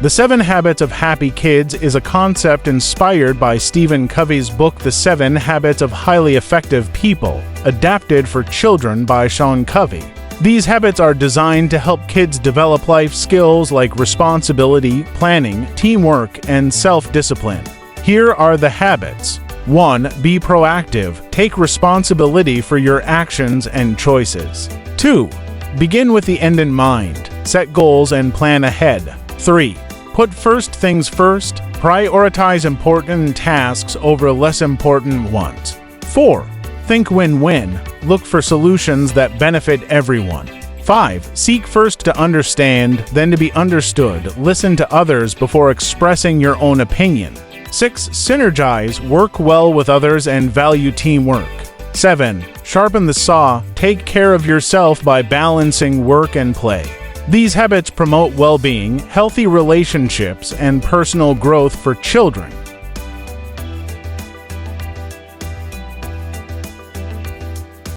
The 7 Habits of Happy Kids is a concept inspired by Stephen Covey's book The 7 Habits of Highly Effective People, adapted for children by Sean Covey. These habits are designed to help kids develop life skills like responsibility, planning, teamwork, and self-discipline. Here are the habits. 1. Be proactive. Take responsibility for your actions and choices. 2. Begin with the end in mind. Set goals and plan ahead. 3. Put first things first. Prioritize important tasks over less important ones. 4. Think win-win. Look for solutions that benefit everyone. 5. Seek first to understand, then to be understood. Listen to others before expressing your own opinion. 6. Synergize. Work well with others and value teamwork. 7. Sharpen the saw. Take care of yourself by balancing work and play. These habits promote well-being, healthy relationships, and personal growth for children.